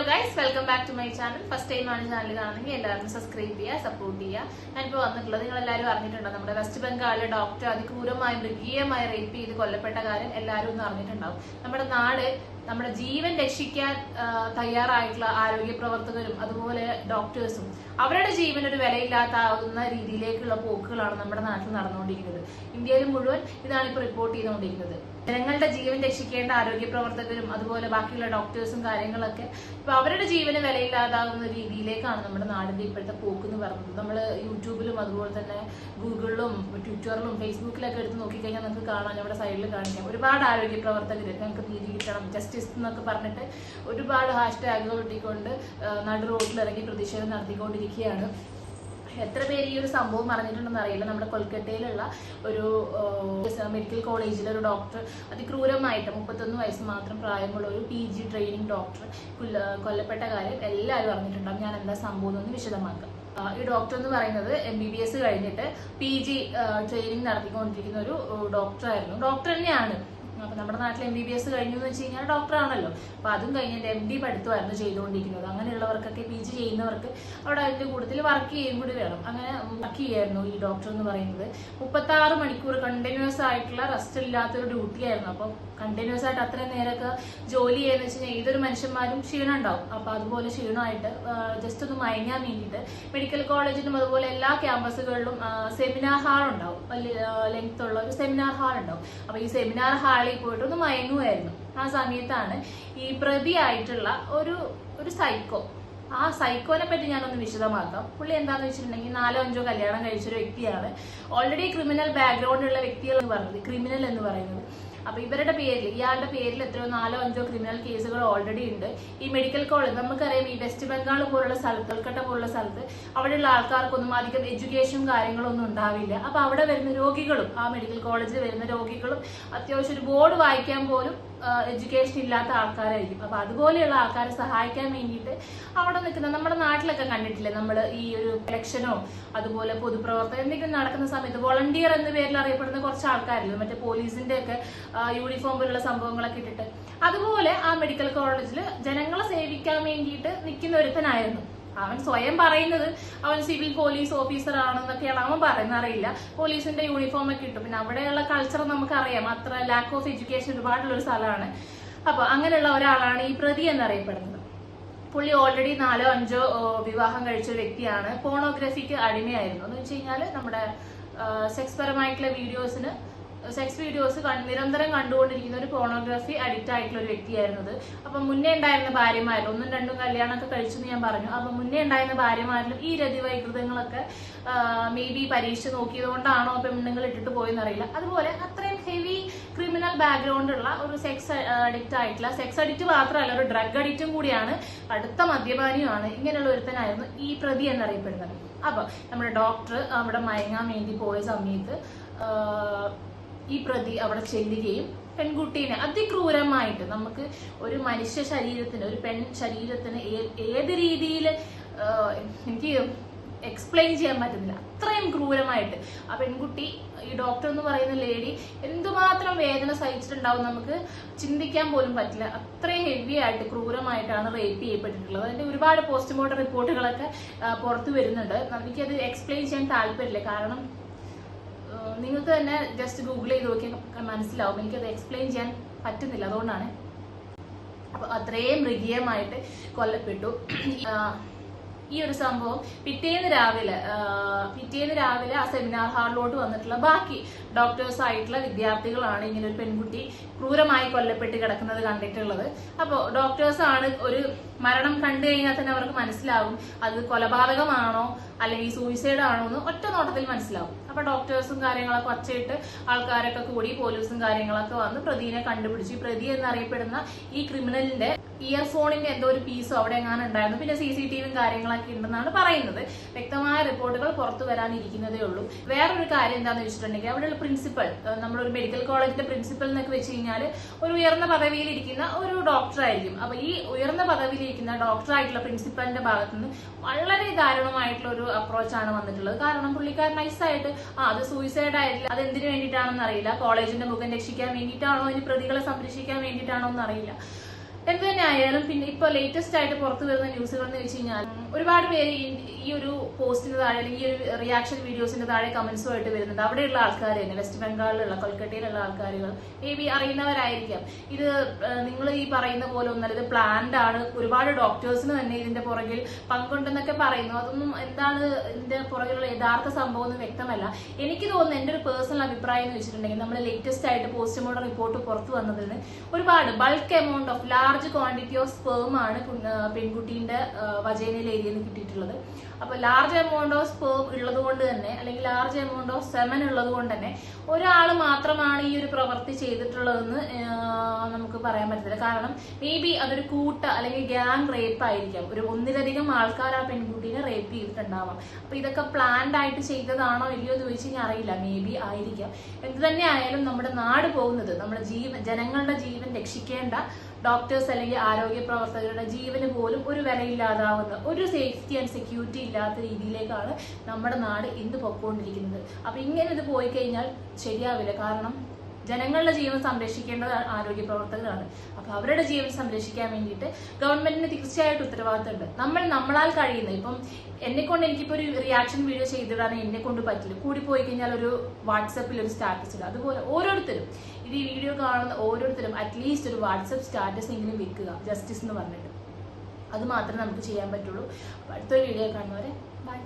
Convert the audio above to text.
Hello guys, welcome back to my channel. First time ആണ് channel കാണുന്നെങ്കിൽ എല്ലാവരും subscribe ചെയ്യുക, സപ്പോർട്ട് ചെയ്യുക. ഞാനിപ്പോൾ വന്നിട്ടുള്ളത്, നിങ്ങൾ എല്ലാവരും അറിഞ്ഞിട്ടുണ്ടോ, നമ്മുടെ വെസ്റ്റ് ബംഗാളിലെ ഡോക്ടർ അതിക്രൂരമായി മൃഗീയമായി റേപ്പ് ചെയ്ത് കൊല്ലപ്പെട്ട കാര്യം എല്ലാവരും ഒന്ന് അറിഞ്ഞിട്ടുണ്ടാവും. നമ്മുടെ നാട് നമ്മുടെ ജീവൻ രക്ഷിക്കാൻ തയ്യാറായിട്ടുള്ള ആരോഗ്യ പ്രവർത്തകരും അതുപോലെ ഡോക്ടേഴ്സും അവരുടെ ജീവൻ ഒരു വിലയില്ലാത്താവുന്ന രീതിയിലേക്കുള്ള പോക്കുകളാണ് നമ്മുടെ നാട്ടിൽ നടന്നുകൊണ്ടിരിക്കുന്നത്. ഇന്ത്യയിൽ മുഴുവൻ ഇതാണ് ഇപ്പോൾ റിപ്പോർട്ട് ചെയ്തുകൊണ്ടിരിക്കുന്നത്. ജനങ്ങളുടെ ജീവൻ രക്ഷിക്കേണ്ട ആരോഗ്യ പ്രവർത്തകരും അതുപോലെ ബാക്കിയുള്ള ഡോക്ടേഴ്സും കാര്യങ്ങളൊക്കെ ഇപ്പൊ അവരുടെ ജീവന് വിലയില്ലാതാകുന്ന രീതിയിലേക്കാണ് നമ്മുടെ നാടിന്റെ ഇപ്പോഴത്തെ പോക്ക് എന്ന് പറയുന്നത്. നമ്മൾ യൂട്യൂബിലും അതുപോലെ തന്നെ ഗൂഗിളിലും ട്വിറ്ററിലും ഫേസ്ബുക്കിലൊക്കെ എടുത്ത് നോക്കിക്കഴിഞ്ഞാൽ നമുക്ക് കാണാൻ, നമ്മുടെ സൈഡിൽ കാണിക്കാം, ഒരുപാട് ആരോഗ്യ പ്രവർത്തകർ ഞങ്ങൾക്ക് നീതി കിട്ടണം, ജസ്റ്റിസ് എന്നൊക്കെ പറഞ്ഞിട്ട് ഒരുപാട് ഹാഷ്ടാഗുകൾ ഇട്ടിക്കൊണ്ട് നടു റോഡിലിറങ്ങി പ്രതിഷേധം നടത്തിക്കൊണ്ടിരിക്കുകയാണ്. എത്ര പേര് ഈ ഒരു സംഭവം അറിഞ്ഞിട്ടുണ്ടെന്ന് അറിയില്ല. നമ്മുടെ കൊൽക്കത്തയിലുള്ള ഒരു മെഡിക്കൽ കോളേജിലെ ഒരു ഡോക്ടർ അതിക്രൂരമായിട്ട് 31 വയസ്സ് മാത്രം പ്രായമുള്ള ഒരു PG ട്രെയിനിങ് ഡോക്ടർ കൊല്ലപ്പെട്ട കാര്യം എല്ലാവരും അറിഞ്ഞിട്ടുണ്ടാകും. ഞാൻ എന്താ സംഭവം എന്ന് വിശദമാക്കാം. ഈ ഡോക്ടർ എന്ന് പറയുന്നത് MBBS കഴിഞ്ഞിട്ട് PG ട്രെയിനിങ് നടത്തിക്കൊണ്ടിരിക്കുന്ന ഒരു ഡോക്ടറായിരുന്നു. ഡോക്ടർ തന്നെയാണ്. അപ്പൊ നമ്മുടെ നാട്ടിൽ MBBS കഴിഞ്ഞു എന്ന് വെച്ച് കഴിഞ്ഞാൽ ഡോക്ടർ ആണല്ലോ. അപ്പൊ അതും കഴിഞ്ഞിട്ട് MD പഠിത്തമായിരുന്നു ചെയ്തുകൊണ്ടിരിക്കുന്നത്. അങ്ങനെയുള്ളവർക്കൊക്കെ PG ചെയ്യുന്നവർക്ക് അവിടെ അതിന്റെ കൂട്ടത്തിൽ വർക്ക് ചെയ്യുകയും കൂടി വേണം. അങ്ങനെ വർക്ക് ചെയ്യായിരുന്നു ഈ ഡോക്ടർ എന്ന് പറയുന്നത്. 36 മണിക്കൂർ കണ്ടിന്യൂസ് ആയിട്ടുള്ള റെസ്റ്റ് ഇല്ലാത്തൊരു ഡ്യൂട്ടി ആയിരുന്നു. അപ്പൊ കണ്ടിന്യൂസ് ആയിട്ട് അത്രയും നേരമൊക്കെ ജോലി ചെയ്യുന്ന വെച്ച് കഴിഞ്ഞാൽ ഏതൊരു മനുഷ്യന്മാരും ക്ഷീണം ഉണ്ടാവും. അപ്പൊ അതുപോലെ ക്ഷീണമായിട്ട് ജസ്റ്റ് ഒന്ന് മയങ്ങാൻ വേണ്ടിയിട്ട് മെഡിക്കൽ കോളേജിലും അതുപോലെ എല്ലാ ക്യാമ്പസുകളിലും സെമിനാർ ഹാൾ ഉണ്ടാവും. വലിയ ലെങ്ത് ഉള്ള ഒരു സെമിനാർ ഹാൾ ഉണ്ടാവും. അപ്പൊ ഈ സെമിനാർ ഹാളിൽ പോയിട്ട് ഒന്ന് മയങ്ങുമായിരുന്നു. ആ സമയത്താണ് ഈ പ്രതിയായിട്ടുള്ള ഒരു സൈക്കോ, ആ സൈക്കോനെ പറ്റി ഞാനൊന്ന് വിശദമാക്കാം. പുള്ളി എന്താന്ന് വെച്ചിട്ടുണ്ടെങ്കിൽ 4-5 കല്യാണം കഴിച്ചൊരു വ്യക്തിയാണ്. ഓൾറെഡി ക്രിമിനൽ ബാക്ക്ഗ്രൗണ്ട് ഉള്ള വ്യക്തികൾ എന്ന് പറയുന്നത്, ക്രിമിനൽ എന്ന് പറയുന്നത്. അപ്പൊ ഇവരുടെ പേരിൽ, ഇയാളുടെ പേരിൽ എത്രയോ 4-5 ക്രിമിനൽ കേസുകൾ ഓൾറെഡി ഉണ്ട്. ഈ മെഡിക്കൽ കോളേജ് നമുക്കറിയാം, ഈ വെസ്റ്റ് ബംഗാൾ പോലുള്ള സ്ഥലത്ത്, കൊൽക്കത്ത പോലുള്ള സ്ഥലത്ത് അവിടെയുള്ള ആൾക്കാർക്കൊന്നും അധികം എഡ്യൂക്കേഷനും കാര്യങ്ങളൊന്നും ഉണ്ടാവില്ല. അപ്പൊ അവിടെ വരുന്ന രോഗികളും, ആ മെഡിക്കൽ കോളേജിൽ വരുന്ന രോഗികളും അത്യാവശ്യം ഒരു ബോർഡ് വായിക്കാൻ പോലും എഡ്യൂക്കേഷൻ ഇല്ലാത്ത ആൾക്കാരായിരിക്കും. അപ്പൊ അതുപോലെയുള്ള ആൾക്കാരെ സഹായിക്കാൻ വേണ്ടിയിട്ട് അവിടെ നിൽക്കുന്ന, നമ്മുടെ നാട്ടിലൊക്കെ കണ്ടിട്ടില്ലേ, നമ്മൾ ഈ ഒരു ഇലക്ഷനോ അതുപോലെ പൊതുപ്രവർത്തനം എന്തെങ്കിലും നടക്കുന്ന സമയത്ത് വോളണ്ടിയർ എന്ന പേരിൽ അറിയപ്പെടുന്ന കുറച്ച് ആൾക്കാരില്ലേ, മറ്റേ പോലീസിന്റെ ഒക്കെ യൂണിഫോം പോലുള്ള സംഭവങ്ങളൊക്കെ ഇട്ടിട്ട്, അതുപോലെ ആ മെഡിക്കൽ കോളേജിൽ ജനങ്ങളെ സേവിക്കാൻ വേണ്ടിയിട്ട് നിൽക്കുന്ന ഒരുത്തനായിരുന്നു. അവൻ സ്വയം പറയുന്നത് അവൻ സിവിൽ പോലീസ് ഓഫീസർ ആണെന്നൊക്കെയാണ് അവൻ പറയുന്നത്. അറിയില്ല, പോലീസിന്റെ യൂണിഫോം ഒക്കെ ഇട്ടു. പിന്നെ അവിടെയുള്ള കൾച്ചർ നമുക്കറിയാം, അത്ര ലാക്ക് ഓഫ് എഡ്യൂക്കേഷൻ ഒരുപാടുള്ള ഒരു സ്ഥലമാണ്. അപ്പൊ അങ്ങനെയുള്ള ഒരാളാണ് ഈ പ്രതി എന്നറിയപ്പെടുന്നത്. പുള്ളി ഓൾറെഡി 4-5 വിവാഹം കഴിച്ച വ്യക്തിയാണ്. പോണോഗ്രഫിക്ക് അടിമയായിരുന്നു. എന്ന് വെച്ച് കഴിഞ്ഞാൽ നമ്മുടെ സെക്സ് പരമായിട്ടുള്ള സെക്സ് വീഡിയോസ് നിരന്തരം കണ്ടുകൊണ്ടിരിക്കുന്ന ഒരു പോണോഗ്രഫി അഡിക്റ്റ് ആയിട്ടുള്ള ഒരു വ്യക്തിയായിരുന്നത്. അപ്പൊ മുന്നേ ഉണ്ടായിരുന്ന ഭാര്യമാരിൽ 1-2 കല്യാണമൊക്കെ കഴിച്ചെന്ന് ഞാൻ പറഞ്ഞു. അപ്പൊ മുന്നേ ഉണ്ടായിരുന്ന ഭാര്യമാരിലും ഈ രതിവൈകൃതങ്ങളൊക്കെ മേ ബി പരീക്ഷ നോക്കിയത് കൊണ്ടാണോ പെണ്ണുങ്ങൾ ഇട്ടിട്ട് പോയെന്നറിയില്ല. അതുപോലെ അത്രയും ഹെവി ക്രിമിനൽ ബാക്ക്ഗ്രൗണ്ട് ഉള്ള ഒരു സെക്സ് അഡിക്റ്റ് ആയിട്ടുള്ള, സെക്സ് അഡിക്റ്റ് മാത്രമല്ല ഒരു ഡ്രഗ് അഡിക്റ്റും കൂടിയാണ്, അടുത്ത മദ്യപാനിയുമാണ്. ഇങ്ങനെയുള്ള ഒരുത്തനായിരുന്നു ഈ പ്രതി എന്നറിയപ്പെടുന്നത്. അപ്പൊ നമ്മുടെ ഡോക്ടർ അവിടെ മയങ്ങാൻ വേണ്ടി പോയ സമയത്ത് ഈ പ്രതി അവിടെ ചെല്ലുകയും പെൺകുട്ടീനെ അതിക്രൂരമായിട്ട്, നമുക്ക് ഒരു മനുഷ്യ ശരീരത്തിന്, ഒരു പെൺ ശരീരത്തിന് ഏത് രീതിയിൽ എനിക്ക് എക്സ്പ്ലെയിൻ ചെയ്യാൻ പറ്റുന്നില്ല, അത്രയും ക്രൂരമായിട്ട് ആ പെൺകുട്ടി, ഈ ഡോക്ടർ എന്ന് പറയുന്ന ലേഡി എന്തുമാത്രം വേദന സഹിച്ചിട്ടുണ്ടാവും നമുക്ക് ചിന്തിക്കാൻ പോലും പറ്റില്ല. അത്രയും ഹെവി ആയിട്ട് ക്രൂരമായിട്ടാണ് റേപ്പ് ചെയ്യപ്പെട്ടിട്ടുള്ളത്. അതിന്റെ ഒരുപാട് പോസ്റ്റ്മോർട്ടം റിപ്പോർട്ടുകളൊക്കെ പുറത്തു വരുന്നുണ്ട്. എനിക്കത് എക്സ്പ്ലെയിൻ ചെയ്യാൻ താല്പര്യമില്ല, കാരണം നിങ്ങൾക്ക് തന്നെ ജസ്റ്റ് ഗൂഗിൾ ചെയ്ത് നോക്കിയാൽ മനസ്സിലാവും. എനിക്കത് എക്സ്പ്ലെയിൻ ചെയ്യാൻ പറ്റുന്നില്ല, അതുകൊണ്ടാണ്. അപ്പൊ അത്രയും മൃഗീയമായിട്ട് കൊല്ലപ്പെട്ടു. ഈ ഒരു സംഭവം പിറ്റേന്ന് രാവിലെ ആ സെമിനാർ ഹാളിലോട്ട് വന്നിട്ടുള്ള ബാക്കി ഡോക്ടേഴ്സ് ആയിട്ടുള്ള വിദ്യാർത്ഥികളാണ് ഇങ്ങനെ ഒരു പെൺകുട്ടി ക്രൂരമായി കൊല്ലപ്പെട്ട് കിടക്കുന്നത് കണ്ടിട്ടുള്ളത്. അപ്പോൾ ഡോക്ടേഴ്സ് ആണ്, ഒരു മരണം കണ്ടു കഴിഞ്ഞാൽ തന്നെ അവർക്ക് മനസ്സിലാവും അത് കൊലപാതകമാണോ അല്ലെങ്കിൽ സൂയിസൈഡ് ആണോ എന്ന് ഒറ്റ നോട്ടത്തിൽ മനസ്സിലാവും. അപ്പൊ ഡോക്ടേഴ്സും കാര്യങ്ങളൊക്കെ ഒച്ചയിട്ട് ആൾക്കാരൊക്കെ കൂടി പോലീസും കാര്യങ്ങളൊക്കെ വന്ന് പ്രതിനെ കണ്ടുപിടിച്ചു. പ്രതി എന്നറിയപ്പെടുന്ന ഈ ക്രിമിനലിന്റെ ഇയർഫോണിന്റെ എന്തോ ഒരു പീസോ അവിടെ എങ്ങാനും ഉണ്ടായിരുന്നു. പിന്നെ CCTV കാര്യങ്ങളൊക്കെ ഉണ്ടെന്നാണ് പറയുന്നത്. വ്യക്തമായ റിപ്പോർട്ടുകൾ പുറത്തു വരാനിരിക്കുന്നതേ ഉള്ളൂ. വേറൊരു കാര്യം എന്താണെന്ന് വെച്ചിട്ടുണ്ടെങ്കിൽ അവിടെയുള്ള പ്രിൻസിപ്പൽ, നമ്മളൊരു മെഡിക്കൽ കോളേജിന്റെ പ്രിൻസിപ്പൽ എന്നൊക്കെ വെച്ച് കഴിഞ്ഞാൽ ഒരു ഉയർന്ന പദവിയിൽ ഇരിക്കുന്ന ഒരു ഡോക്ടർ ആയിരിക്കും. അപ്പൊ ഈ ഉയർന്ന പദവിയിൽ ഇരിക്കുന്ന ഡോക്ടറായിട്ടുള്ള പ്രിൻസിപ്പലിന്റെ ഭാഗത്തുനിന്ന് വളരെ ദാരുണമായിട്ടുള്ള ഒരു അപ്രോച്ചാണ് വന്നിട്ടുള്ളത്. കാരണം പുള്ളിക്കാരൻ നൈസായിട്ട് അത് സൂയിസൈഡ് ആയിട്ടില്ല, അത് എന്തിനു വേണ്ടിയിട്ടാണെന്ന് അറിയില്ല, കോളേജിന്റെ മുഖം രക്ഷിക്കാൻ വേണ്ടിയിട്ടാണോ, ഇനി പ്രതികളെ സംരക്ഷിക്കാൻ വേണ്ടിയിട്ടാണോ എന്നറിയില്ല, എന്ത് തന്നെ ആയാലും പിന്നെ ഇപ്പൊ ലേറ്റസ്റ്റ് ആയിട്ട് പുറത്തു വരുന്ന ന്യൂസുകൾ എന്ന് വെച്ച് കഴിഞ്ഞാൽ ഒരുപാട് പേര് ഈ ഒരു പോസ്റ്റിന് താഴെ അല്ലെങ്കിൽ ഈ ഒരു റിയാക്ഷൻ വീഡിയോസിന്റെ താഴെ കമന്റ്സുമായിട്ട് വരുന്നുണ്ട്. അവിടെയുള്ള ആൾക്കാർ തന്നെ, വെസ്റ്റ് ബംഗാളിലുള്ള കൊൽക്കത്തയിലുള്ള ആൾക്കാരുകൾ മേ ബി അറിയുന്നവരായിരിക്കാം. ഇത് നിങ്ങൾ ഈ പറയുന്ന പോലെ ഒന്നല്ല, ഇത് പ്ലാൻഡ് ആണ്, ഒരുപാട് ഡോക്ടേഴ്സിന് തന്നെ ഇതിന്റെ പുറകിൽ പങ്കുണ്ടെന്നൊക്കെ പറയുന്നു. അതൊന്നും എന്താണ് ഇതിന്റെ പുറകിലുള്ള യഥാർത്ഥ സംഭവം ഒന്നും വ്യക്തമല്ല. എനിക്ക് തോന്നുന്നു, എന്റെ ഒരു പേഴ്സണൽ അഭിപ്രായം എന്ന് വെച്ചിട്ടുണ്ടെങ്കിൽ നമ്മൾ ലേറ്റസ്റ്റ് ആയിട്ട് പോസ്റ്റ്മോർട്ടം റിപ്പോർട്ട് പുറത്തു വന്നതിന് ഒരുപാട് bulk amount of large quantity of sperm ആണ് പെൺകുട്ടീന്റെ വജൈനൽ ഏരിയയിൽ നിന്ന് കിട്ടിയിട്ടുള്ളത്. അപ്പൊ ലാർജ് എമൗണ്ട് ഓഫ് സ്പേം ഉള്ളത് കൊണ്ട് തന്നെ, അല്ലെങ്കിൽ ലാർജ് എമൗണ്ട് ഓഫ് സെമൻ ഉള്ളത് കൊണ്ട് തന്നെ ഒരാൾ മാത്രമാണ് ഈ ഒരു പ്രവൃത്തി ചെയ്തിട്ടുള്ളതെന്ന് നമുക്ക് പറയാൻ പറ്റില്ല. കാരണം മേ ബി അതൊരു അല്ലെങ്കിൽ ഗ്യാങ് റേപ്പ് ആയിരിക്കാം. ഒന്നിലധികം ആൾക്കാർ ആ പെൺകുട്ടീനെ റേപ്പ് ചെയ്തിട്ടുണ്ടാവാം. അപ്പൊ ഇതൊക്കെ പ്ലാൻഡ് ആയിട്ട് ചെയ്തതാണോ ഇല്ലയോ എന്ന് ചോദിച്ചു കഴിഞ്ഞാൽ അറിയില്ല. മേ ബി ആയിരിക്കാം. എന്ത് തന്നെ ആയാലും നമ്മുടെ നാട് പോകുന്നത്, നമ്മുടെ ജനങ്ങളുടെ ജീവൻ രക്ഷിക്കേണ്ട ഡോക്ടേഴ്സ് അല്ലെങ്കിൽ ആരോഗ്യ പ്രവർത്തകരുടെ ജീവന് പോലും ഒരു വിലയില്ലാതാവുന്ന, ഒരു സേഫ്റ്റി ആൻഡ് സെക്യൂരിറ്റി ഇല്ലാത്ത രീതിയിലേക്കാണ് നമ്മുടെ നാട് ഇന്ന് പൊക്കോണ്ടിരിക്കുന്നത്. അപ്പൊ ഇങ്ങനെ ഇത് പോയി കഴിഞ്ഞാൽ ശരിയാവില്ല. കാരണം ജനങ്ങളുടെ ജീവൻ സംരക്ഷിക്കേണ്ടത് ആരോഗ്യ പ്രവർത്തകരാണ്. അപ്പൊ അവരുടെ ജീവൻ സംരക്ഷിക്കാൻ വേണ്ടിയിട്ട് ഗവൺമെന്റിന് തീർച്ചയായിട്ടും ഉത്തരവാദിത്തമുണ്ട്. നമ്മളാൽ കഴിയുന്നത്, ഇപ്പം എനിക്കിപ്പോ ഒരു റിയാക്ഷൻ വീഡിയോ ചെയ്തിടാൻ എന്നെ കൊണ്ട് പറ്റില്ല. കൂടിപ്പോയി കഴിഞ്ഞാൽ ഒരു വാട്സപ്പിൽ ഒരു സ്റ്റാറ്റസ് ഇടുക. അതുപോലെ ഓരോരുത്തരും ഇത് ഈ വീഡിയോ കാണുന്ന ഓരോരുത്തരും അറ്റ്ലീസ്റ്റ് ഒരു വാട്സപ്പ് സ്റ്റാറ്റസ് എങ്കിലും വെക്കുക, ജസ്റ്റിസ് എന്ന് പറഞ്ഞിട്ട്. അത് മാത്രമേ നമുക്ക് ചെയ്യാൻ പറ്റുള്ളൂ. അടുത്തൊരു വീഡിയോ കാണുന്നവരെ ബൈ.